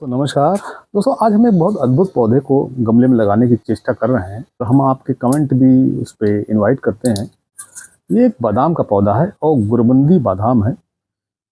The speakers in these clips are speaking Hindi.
तो नमस्कार दोस्तों, आज हम एक बहुत अद्भुत पौधे को गमले में लगाने की चेष्टा कर रहे हैं। तो हम आपके कमेंट भी उस पे इनवाइट करते हैं। ये एक बादाम का पौधा है और गुरबंदी बादाम है।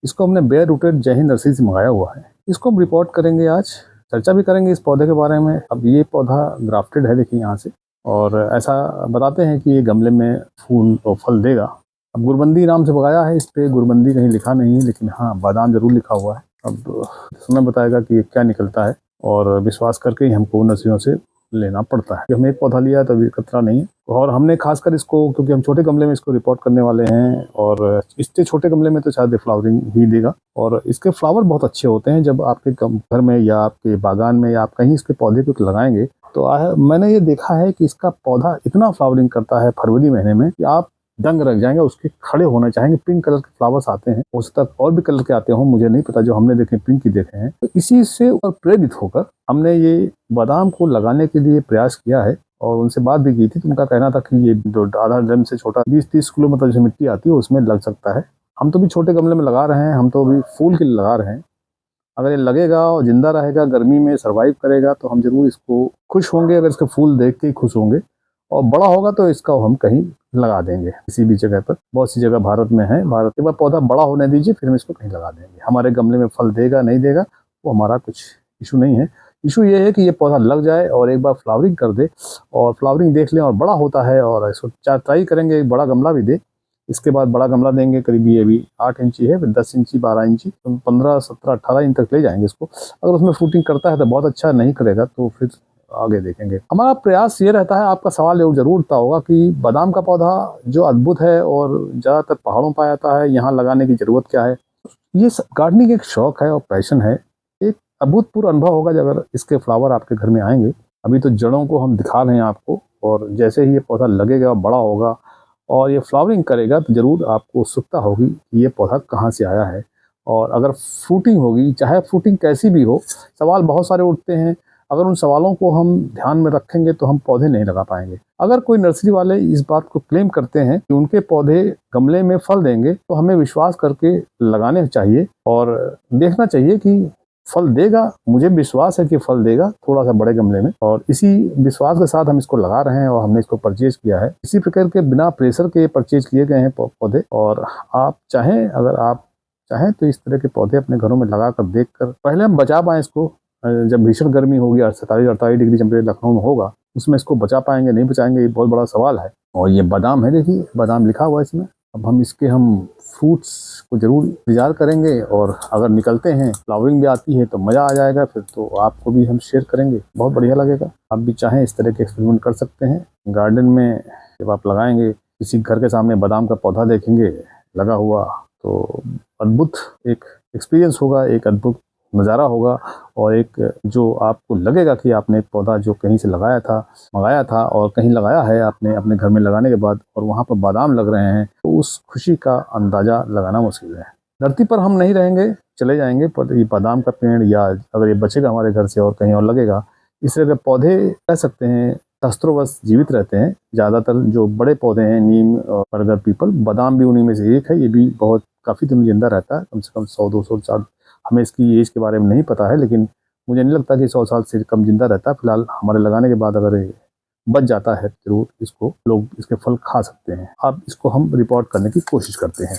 इसको हमने बेयर रूटेड जय हिंद नर्सरी से मंगाया हुआ है। इसको हम रिपोर्ट करेंगे, आज चर्चा भी करेंगे इस पौधे के बारे में। अब ये पौधा ग्राफ्टेड है, देखिए यहाँ से, और ऐसा बताते हैं कि ये गमले में फूल और फल देगा। अब गुरबंदी नाम से मंगाया है, इस पर गुरबंदी कहीं लिखा नहीं है, लेकिन हाँ बादाम जरूर लिखा हुआ है। अब समय बताएगा कि ये क्या निकलता है, और विश्वास करके ही हमको नर्सरियों से लेना पड़ता है। हमने एक पौधा लिया तो अभी खतरा नहीं है। और हमने खासकर इसको, क्योंकि हम छोटे गमले में इसको रिपोर्ट करने वाले हैं, और इससे छोटे गमले में तो शायद फ्लावरिंग ही देगा। और इसके फ्लावर बहुत अच्छे होते हैं। जब आपके घर में या आपके बागान में या आप कहीं इसके पौधे को लगाएंगे तो मैंने ये देखा है कि इसका पौधा इतना फ्लावरिंग करता है फरवरी महीने में कि आप दंग रख जाएंगे, उसके खड़े होना चाहेंगे। पिंक कलर के फ्लावर्स आते हैं, उस तक और भी कलर के आते हों, मुझे नहीं पता। जो हमने देखे पिंक ही देखे हैं। तो इसी से प्रेरित होकर हमने ये बादाम को लगाने के लिए प्रयास किया है, और उनसे बात भी की थी। तो उनका कहना था कि ये जो आधा ड्रम से छोटा 20-30 किलो मतलब जो मिट्टी आती है उसमें लग सकता है। हम तो भी छोटे गमले में लगा रहे हैं, हम तो अभी फूल के लिए लगा रहे हैं। अगर ये लगेगा और जिंदा रहेगा, गर्मी में सर्वाइव करेगा, तो हम जरूर इसको खुश होंगे। अगर इसके फूल देख के ही खुश होंगे। और बड़ा होगा तो इसका हम कहीं लगा देंगे, किसी भी जगह पर। बहुत सी जगह भारत में है। भारत के बाद पौधा बड़ा होने दीजिए, फिर हम इसको कहीं लगा देंगे। हमारे गमले में फल देगा नहीं देगा वो हमारा कुछ इशू नहीं है। इशू ये है कि ये पौधा लग जाए और एक बार फ्लावरिंग कर दे, और फ्लावरिंग देख लें और बड़ा होता है, और इसको ट्राई करेंगे एक बड़ा गमला भी दे। इसके बाद बड़ा गमला देंगे, करीब ये भी 8 इंची है, फिर 10 इंची 12 इंची, तो 15 17 18 इंच तक ले जाएंगे इसको। अगर उसमें फ्रूटिंग करता है तो बहुत अच्छा, नहीं करेगा तो फिर आगे देखेंगे। हमारा प्रयास ये रहता है। आपका सवाल जरूर उठता होगा कि बादाम का पौधा जो अद्भुत है और ज़्यादातर पहाड़ों पर आता है, यहाँ लगाने की ज़रूरत क्या है। ये गार्डनिंग एक शौक है और पैशन है। एक अभूतपूर्व अनुभव होगा जब अगर इसके फ्लावर आपके घर में आएंगे। अभी तो जड़ों को हम दिखा रहे हैं आपको, और जैसे ही ये पौधा लगेगा, बड़ा होगा और ये फ्लावरिंग करेगा, तो ज़रूर आपको उत्सुकता होगी कि ये पौधा कहाँ से आया है। और अगर फ्रूटिंग होगी, चाहे फ्रूटिंग कैसी भी हो, सवाल बहुत सारे उठते हैं। अगर उन सवालों को हम ध्यान में रखेंगे तो हम पौधे नहीं लगा पाएंगे। अगर कोई नर्सरी वाले इस बात को क्लेम करते हैं कि उनके पौधे गमले में फल देंगे, तो हमें विश्वास करके लगाने चाहिए और देखना चाहिए कि फल देगा। मुझे विश्वास है कि फल देगा, थोड़ा सा बड़े गमले में। और इसी विश्वास के साथ हम इसको लगा रहे हैं, और हमने इसको परचेज किया है। इसी प्रकार के बिना प्रेशर के परचेज किए गए हैं पौधे। और आप चाहें, अगर आप चाहें तो इस तरह के पौधे अपने घरों में लगा कर देख कर पहले हम बचा पाएँ इसको। जब भीषण गर्मी होगी, 47-48 डिग्री टेम्परेचर लखनऊ में होगा, उसमें इसको बचा पाएंगे नहीं बचाएंगे, ये बहुत बड़ा सवाल है। और ये बादाम है, देखिए बादाम लिखा हुआ है इसमें। अब हम फ्रूट्स को जरूर इंतजार करेंगे, और अगर निकलते हैं, फ्लावरिंग भी आती है, तो मज़ा आ जाएगा। फिर तो आपको भी हम शेयर करेंगे, बहुत बढ़िया लगेगा। आप भी चाहें इस तरह के एक्सपेरिमेंट कर सकते हैं गार्डन में। जब आप लगाएंगे, किसी घर के सामने बादाम का पौधा देखेंगे लगा हुआ, तो अद्भुत एक एक्सपीरियंस होगा, एक अद्भुत नज़ारा होगा। और एक जो आपको लगेगा कि आपने एक पौधा जो कहीं से मंगाया था और कहीं लगाया है आपने अपने घर में लगाने के बाद, और वहाँ पर बादाम लग रहे हैं, तो उस खुशी का अंदाज़ा लगाना मुश्किल है। धरती पर हम नहीं रहेंगे, चले जाएंगे, पर ये बादाम का पेड़, या अगर ये बचेगा हमारे घर से और कहीं और लगेगा, इस तरह के पौधे कह सकते हैं शास्त्रोवश जीवित रहते हैं। ज़्यादातर जो बड़े पौधे हैं, नीम और बरगद, पीपल, बादाम भी उन्हीं में से एक है। ये भी बहुत काफ़ी दिन जिंदा रहता है, कम से कम 100-200 साल। हमें इसकी एज के बारे में नहीं पता है, लेकिन मुझे नहीं लगता कि 100 साल से कम जिंदा रहता है। फिलहाल हमारे लगाने के बाद अगर ये बच जाता है, जरूर इसको लोग इसके फल खा सकते हैं। अब इसको हम रिपोर्ट करने की कोशिश करते हैं।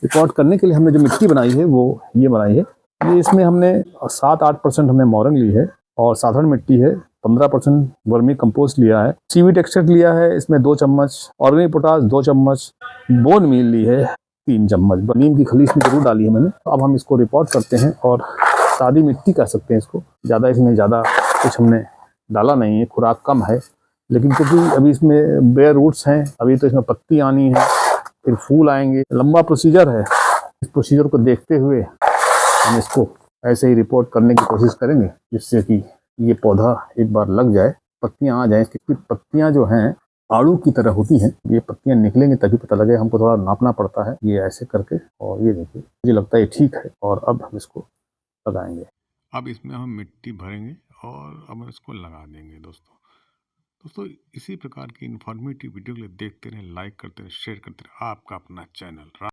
रिपोर्ट करने के लिए हमने जो मिट्टी बनाई है वो ये बनाई है। ये इसमें हमने 7-8% हमने मोरंग ली है, और साधारण मिट्टी है। 15% वर्मी कंपोस्ट लिया है। सीवीड एक्सट्रैक्ट लिया है, इसमें 2 चम्मच ऑर्गेनिक पोटाश, 2 चम्मच बोन मील ली है, 3 चम्मच नीम की खली इसमें जरूर डाली है मैंने। अब हम इसको रिपोर्ट करते हैं, और सादी मिट्टी कह सकते हैं इसको। इसमें ज़्यादा कुछ हमने डाला नहीं है, खुराक कम है। लेकिन क्योंकि अभी इसमें बेयर रूट्स हैं, अभी तो इसमें पत्ती आनी है, फिर फूल आएंगे, लंबा प्रोसीजर है। इस प्रोसीजर को देखते हुए हम इसको ऐसे ही रिपोर्ट करने की कोशिश करेंगे, जिससे कि ये पौधा एक बार लग जाए, पत्तियाँ आ जाएँ। इसकी पत्तियाँ जो हैं आड़ू की तरह होती हैं। ये पत्तियाँ निकलेंगी तभी पता लगे। हमको थोड़ा नापना पड़ता है ये ऐसे करके। और ये देखिए, मुझे लगता है ये ठीक है, और अब हम इसको लगाएंगे। अब इसमें हम मिट्टी भरेंगे और अब हम इसको लगा देंगे। दोस्तों इसी प्रकार की इन्फॉर्मेटिव वीडियो के लिए देखते रहें, लाइक करते रहें, शेयर करते रहें। आपका अपना चैनल